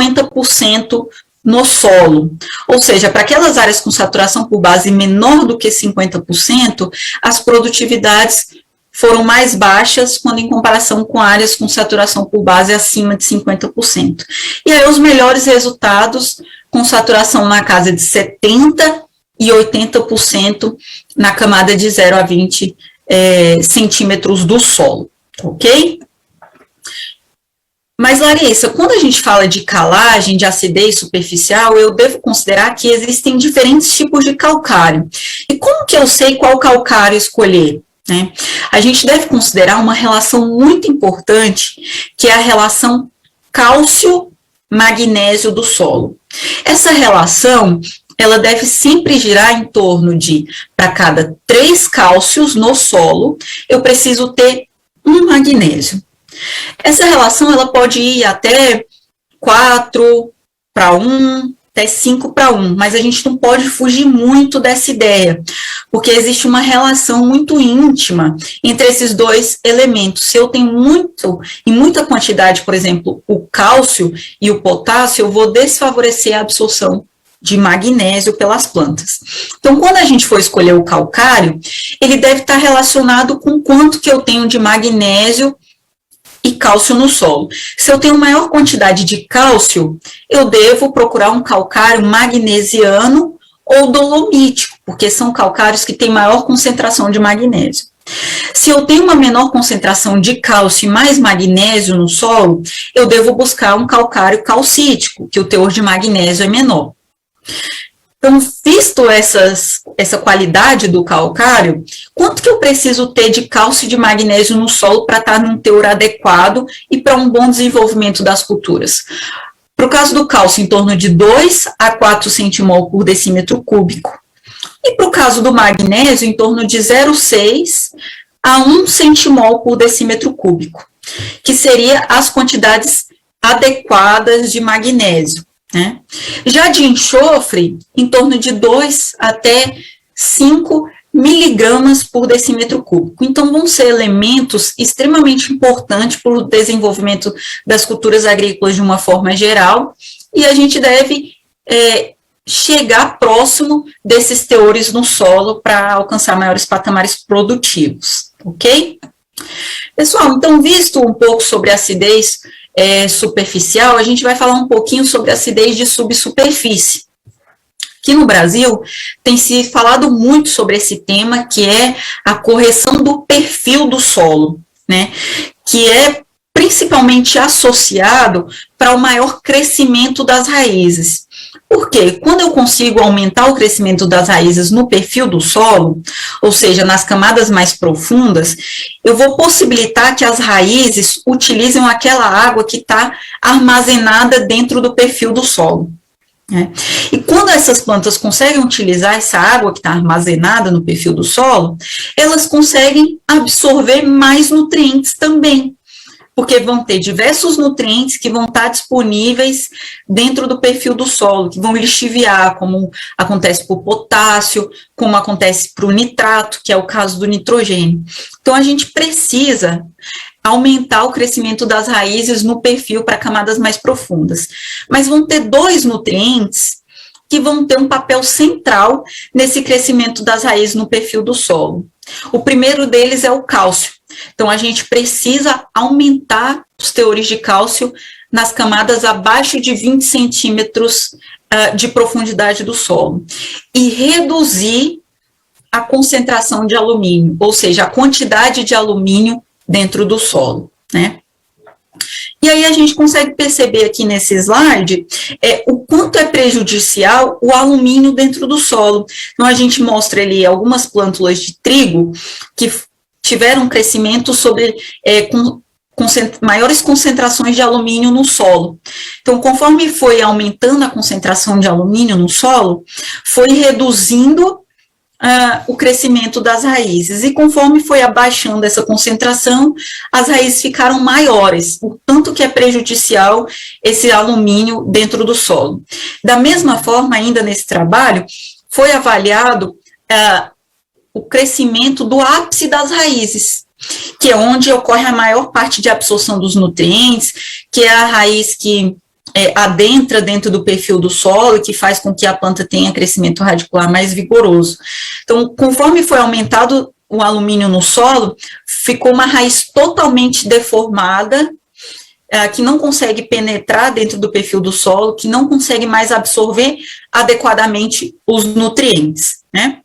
50% no solo. Ou seja, para aquelas áreas com saturação por base menor do que 50%, as produtividades foram mais baixas quando em comparação com áreas com saturação por base acima de 50%. E aí os melhores resultados com saturação na casa de 70% e 80% na camada de 0 a 20 centímetros do solo, ok? Mas, Larissa, quando a gente fala de calagem, de acidez superficial, eu devo considerar que existem diferentes tipos de calcário. E como que eu sei qual calcário escolher? Né? A gente deve considerar uma relação muito importante, que é a relação cálcio-magnésio do solo. Essa relação, ela deve sempre girar em torno de, para cada 3 cálcios no solo, eu preciso ter 1 magnésio. Essa relação, ela pode ir até 4:1, até 5:1, mas a gente não pode fugir muito dessa ideia, porque existe uma relação muito íntima entre esses dois elementos. Se eu tenho em muita quantidade, por exemplo, o cálcio e o potássio, eu vou desfavorecer a absorção de magnésio pelas plantas. Então, quando a gente for escolher o calcário, ele deve estar relacionado com quanto que eu tenho de magnésio e cálcio no solo. Se eu tenho maior quantidade de cálcio, eu devo procurar um calcário magnesiano ou dolomítico, porque são calcários que têm maior concentração de magnésio. Se eu tenho uma menor concentração de cálcio e mais magnésio no solo, eu devo buscar um calcário calcítico, que o teor de magnésio é menor. Então, visto essa qualidade do calcário, quanto que eu preciso ter de cálcio e de magnésio no solo para estar num teor adequado e para um bom desenvolvimento das culturas? Para o caso do cálcio, em torno de 2 a 4 centimol por decímetro cúbico. E para o caso do magnésio, em torno de 0,6 a 1 centimol por decímetro cúbico, que seria as quantidades adequadas de magnésio. Né? Já de enxofre, em torno de 2 até 5 miligramas por decímetro cúbico. Então, vão ser elementos extremamente importantes para o desenvolvimento das culturas agrícolas de uma forma geral, e a gente deve chegar próximo desses teores no solo para alcançar maiores patamares produtivos, ok? Pessoal, então, visto um pouco sobre a acidez superficial, a gente vai falar um pouquinho sobre a acidez de subsuperfície. Aqui no Brasil, tem se falado muito sobre esse tema, que é a correção do perfil do solo, né? Que é principalmente associado para o maior crescimento das raízes. Por quê? Quando eu consigo aumentar o crescimento das raízes no perfil do solo, ou seja, nas camadas mais profundas, eu vou possibilitar que as raízes utilizem aquela água que está armazenada dentro do perfil do solo. Né? E quando essas plantas conseguem utilizar essa água que está armazenada no perfil do solo, elas conseguem absorver mais nutrientes também, porque vão ter diversos nutrientes que vão estar disponíveis dentro do perfil do solo, que vão lixiviar, como acontece para o potássio, como acontece para o nitrato, que é o caso do nitrogênio. Então, a gente precisa aumentar o crescimento das raízes no perfil para camadas mais profundas. Mas vão ter 2 nutrientes que vão ter um papel central nesse crescimento das raízes no perfil do solo. O primeiro deles é o cálcio. Então, a gente precisa aumentar os teores de cálcio nas camadas abaixo de 20 centímetros de profundidade do solo e reduzir a concentração de alumínio, ou seja, a quantidade de alumínio dentro do solo, né? E aí a gente consegue perceber aqui nesse slide o quanto é prejudicial o alumínio dentro do solo. Então, a gente mostra ali algumas plântulas de trigo que tiveram crescimento com maiores concentrações de alumínio no solo. Então, conforme foi aumentando a concentração de alumínio no solo, foi reduzindo o crescimento das raízes, e conforme foi abaixando essa concentração, as raízes ficaram maiores, o tanto que é prejudicial esse alumínio dentro do solo. Da mesma forma, ainda nesse trabalho, foi avaliado o crescimento do ápice das raízes, que é onde ocorre a maior parte de absorção dos nutrientes, que é a raiz que adentra dentro do perfil do solo e que faz com que a planta tenha crescimento radicular mais vigoroso. Então, conforme foi aumentado o alumínio no solo, ficou uma raiz totalmente deformada, que não consegue penetrar dentro do perfil do solo, que não consegue mais absorver adequadamente os nutrientes, né?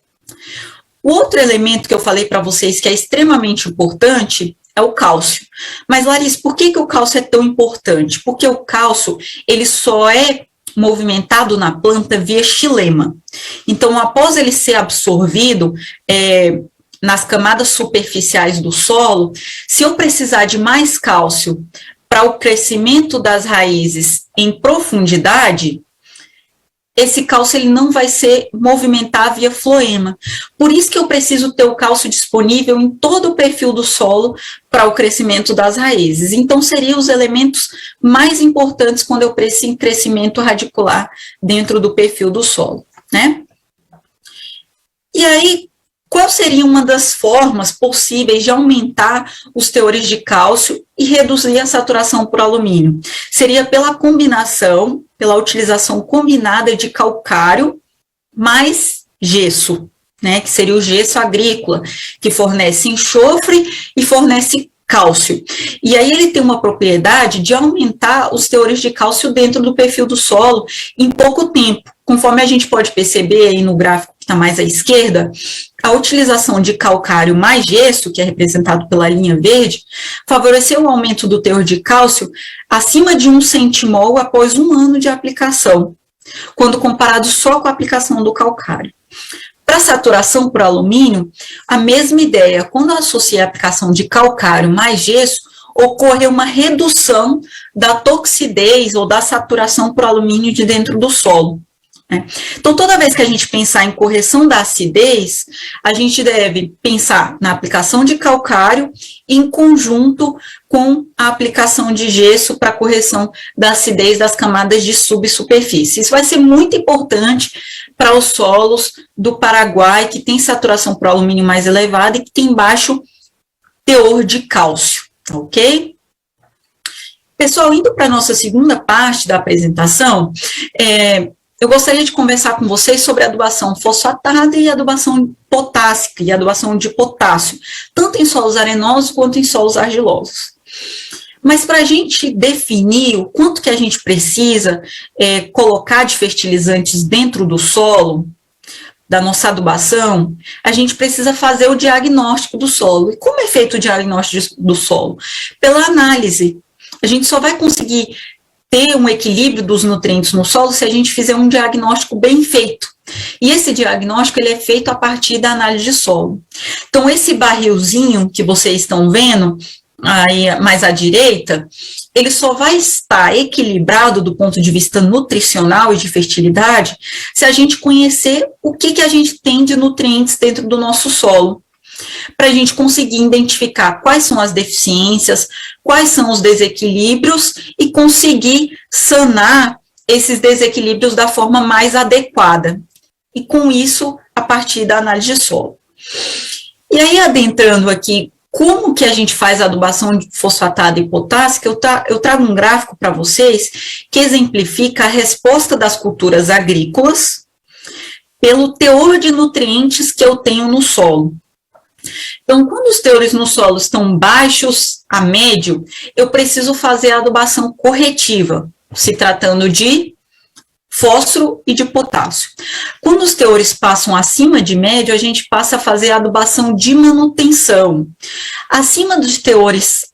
O outro elemento que eu falei para vocês que é extremamente importante é o cálcio. Mas, Larissa, por que o cálcio é tão importante? Porque o cálcio, ele só é movimentado na planta via xilema. Então, após ele ser absorvido nas camadas superficiais do solo, se eu precisar de mais cálcio para o crescimento das raízes em profundidade, esse cálcio ele não vai ser movimentar via floema. Por isso que eu preciso ter o cálcio disponível em todo o perfil do solo para o crescimento das raízes. Então, seriam os elementos mais importantes quando eu preciso em crescimento radicular dentro do perfil do solo, né? E aí, qual seria uma das formas possíveis de aumentar os teores de cálcio e reduzir a saturação por alumínio? Seria pela combinação, pela utilização combinada de calcário mais gesso, né, que seria o gesso agrícola, que fornece enxofre e fornece cálcio. E aí ele tem uma propriedade de aumentar os teores de cálcio dentro do perfil do solo em pouco tempo. Conforme a gente pode perceber aí no gráfico que está mais à esquerda, a utilização de calcário mais gesso, que é representado pela linha verde, favoreceu o aumento do teor de cálcio acima de 1 centimol após 1 ano de aplicação, quando comparado só com a aplicação do calcário. Para saturação por alumínio, a mesma ideia. Quando eu associei a aplicação de calcário mais gesso, ocorreu uma redução da toxidez ou da saturação por alumínio de dentro do solo. Então, toda vez que a gente pensar em correção da acidez, a gente deve pensar na aplicação de calcário em conjunto com a aplicação de gesso para correção da acidez das camadas de subsuperfície. Isso vai ser muito importante para os solos do Paraguai, que tem saturação por alumínio mais elevada e que tem baixo teor de cálcio, ok? Pessoal, indo para a nossa segunda parte da apresentação, eu gostaria de conversar com vocês sobre adubação fosfatada e adubação potássica e adubação de potássio, tanto em solos arenosos quanto em solos argilosos. Mas para a gente definir o quanto que a gente precisa colocar de fertilizantes dentro do solo, da nossa adubação, a gente precisa fazer o diagnóstico do solo. E como é feito o diagnóstico do solo? Pela análise. A gente só vai conseguir ter um equilíbrio dos nutrientes no solo se a gente fizer um diagnóstico bem feito. E esse diagnóstico ele é feito a partir da análise de solo. Então, esse barrilzinho que vocês estão vendo, aí mais à direita, ele só vai estar equilibrado do ponto de vista nutricional e de fertilidade se a gente conhecer o que a gente tem de nutrientes dentro do nosso solo, para a gente conseguir identificar quais são as deficiências, quais são os desequilíbrios e conseguir sanar esses desequilíbrios da forma mais adequada. E com isso, a partir da análise de solo. E aí, adentrando aqui, como que a gente faz a adubação fosfatada e potássica, eu trago um gráfico para vocês que exemplifica a resposta das culturas agrícolas pelo teor de nutrientes que eu tenho no solo. Então, quando os teores no solo estão baixos a médio, eu preciso fazer a adubação corretiva, se tratando de fósforo e de potássio. Quando os teores passam acima de médio, a gente passa a fazer a adubação de manutenção. Acima dos teores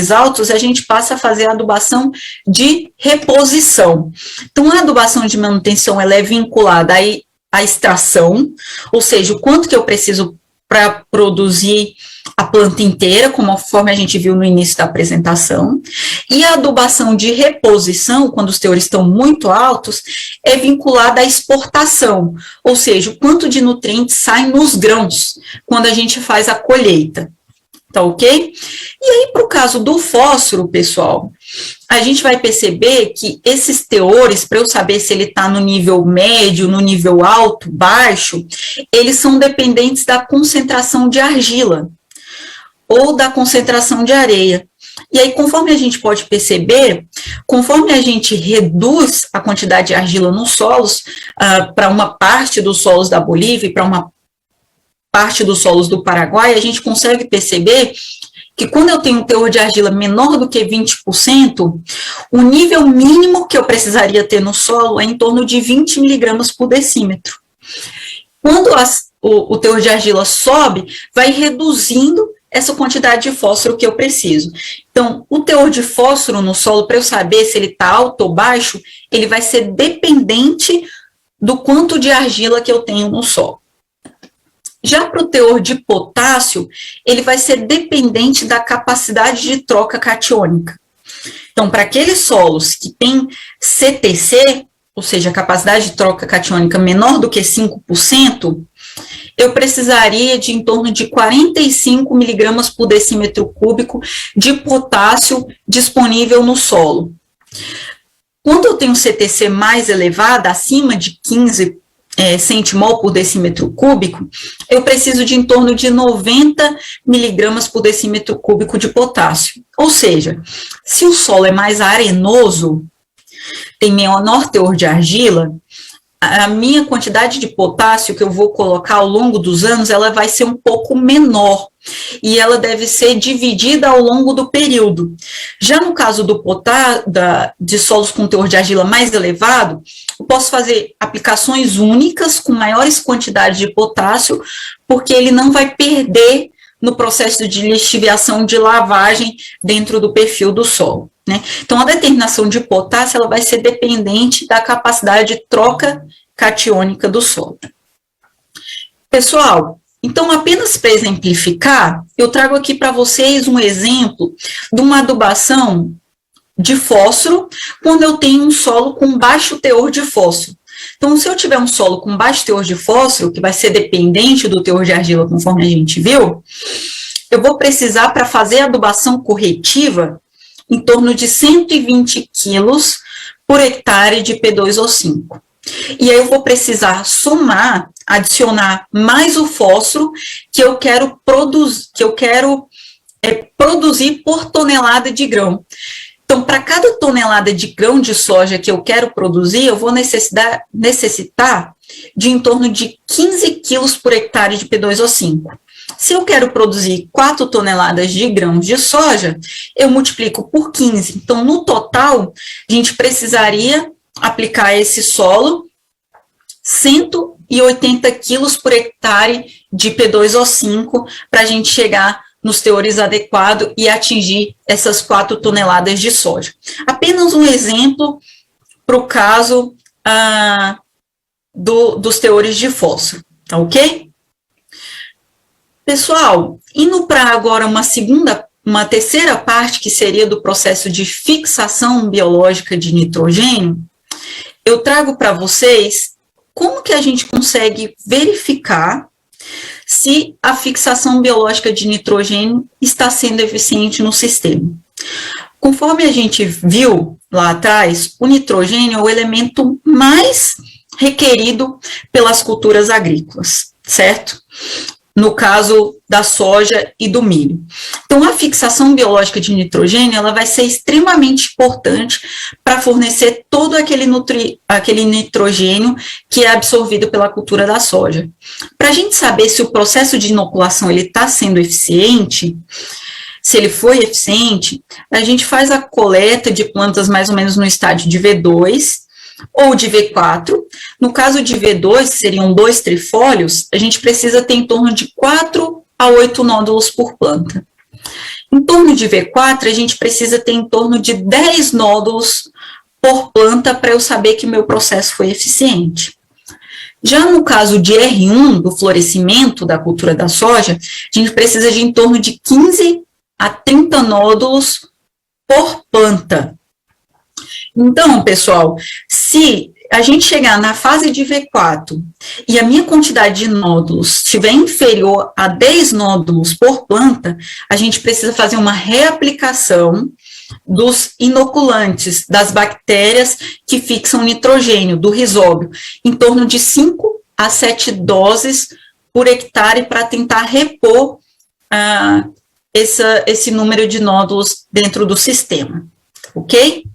altos, a gente passa a fazer a adubação de reposição. Então, a adubação de manutenção ela é vinculada à extração, ou seja, o quanto que eu preciso para produzir a planta inteira, conforme a gente viu no início da apresentação, e a adubação de reposição, quando os teores estão muito altos, é vinculada à exportação, ou seja, o quanto de nutrientes sai nos grãos, quando a gente faz a colheita, tá ok? E aí, para o caso do fósforo, pessoal, a gente vai perceber que esses teores, para eu saber se ele está no nível médio, no nível alto, baixo, eles são dependentes da concentração de argila ou da concentração de areia. E aí, conforme a gente pode perceber, conforme a gente reduz a quantidade de argila nos solos, para uma parte dos solos da Bolívia e para uma parte dos solos do Paraguai, a gente consegue perceber que quando eu tenho um teor de argila menor do que 20%, o nível mínimo que eu precisaria ter no solo é em torno de 20 miligramas por decímetro. Quando o teor de argila sobe, vai reduzindo essa quantidade de fósforo que eu preciso. Então, o teor de fósforo no solo, para eu saber se ele está alto ou baixo, ele vai ser dependente do quanto de argila que eu tenho no solo. Já para o teor de potássio, ele vai ser dependente da capacidade de troca catiônica. Então, para aqueles solos que têm CTC, ou seja, a capacidade de troca catiônica menor do que 5%, eu precisaria de em torno de 45 miligramas por decímetro cúbico de potássio disponível no solo. Quando eu tenho CTC mais elevada, acima de 15 centimol por decímetro cúbico, eu preciso de em torno de 90 miligramas por decímetro cúbico de potássio. Ou seja, se o solo é mais arenoso, tem menor teor de argila, a minha quantidade de potássio que eu vou colocar ao longo dos anos, ela vai ser um pouco menor, e ela deve ser dividida ao longo do período. Já no caso de solos com teor de argila mais elevado, eu posso fazer aplicações únicas com maiores quantidades de potássio, porque ele não vai perder no processo de lixiviação de lavagem dentro do perfil do solo, né? Então, a determinação de potássio ela vai ser dependente da capacidade de troca catiônica do solo. Pessoal, então, apenas para exemplificar, eu trago aqui para vocês um exemplo de uma adubação de fósforo quando eu tenho um solo com baixo teor de fósforo. Então, se eu tiver um solo com baixo teor de fósforo, que vai ser dependente do teor de argila, conforme a gente viu, eu vou precisar, para fazer a adubação corretiva, em torno de 120 quilos por hectare de P2O5. E aí eu vou precisar somar, adicionar mais o fósforo que eu quero produzir por tonelada de grão. Então, para cada tonelada de grão de soja que eu quero produzir, eu vou necessitar de em torno de 15 quilos por hectare de P2O5. Se eu quero produzir 4 toneladas de grãos de soja, eu multiplico por 15. Então, no total, a gente precisaria aplicar a esse solo 180 quilos por hectare de P2O5 para a gente chegar nos teores adequados e atingir essas 4 toneladas de soja. Apenas um exemplo para o caso dos teores de fósforo, tá ok? Pessoal, indo para agora uma terceira parte, que seria do processo de fixação biológica de nitrogênio, eu trago para vocês como que a gente consegue verificar se a fixação biológica de nitrogênio está sendo eficiente no sistema. Conforme a gente viu lá atrás, o nitrogênio é o elemento mais requerido pelas culturas agrícolas, certo? No caso da soja e do milho. Então, a fixação biológica de nitrogênio, ela vai ser extremamente importante para fornecer todo aquele nitrogênio que é absorvido pela cultura da soja. Para a gente saber se o processo de inoculação está sendo eficiente, se ele foi eficiente, a gente faz a coleta de plantas mais ou menos no estágio de V2, ou de V4. No caso de V2, seriam 2 trifólios, a gente precisa ter em torno de 4 a 8 nódulos por planta. Em torno de V4, a gente precisa ter em torno de 10 nódulos por planta para eu saber que o meu processo foi eficiente. Já no caso de R1, do florescimento da cultura da soja, a gente precisa de em torno de 15 a 30 nódulos por planta. Então, pessoal, se a gente chegar na fase de V4 e a minha quantidade de nódulos estiver inferior a 10 nódulos por planta, a gente precisa fazer uma reaplicação dos inoculantes, das bactérias que fixam nitrogênio, do rizóbio, em torno de 5 a 7 doses por hectare para tentar repor esse número de nódulos dentro do sistema, ok?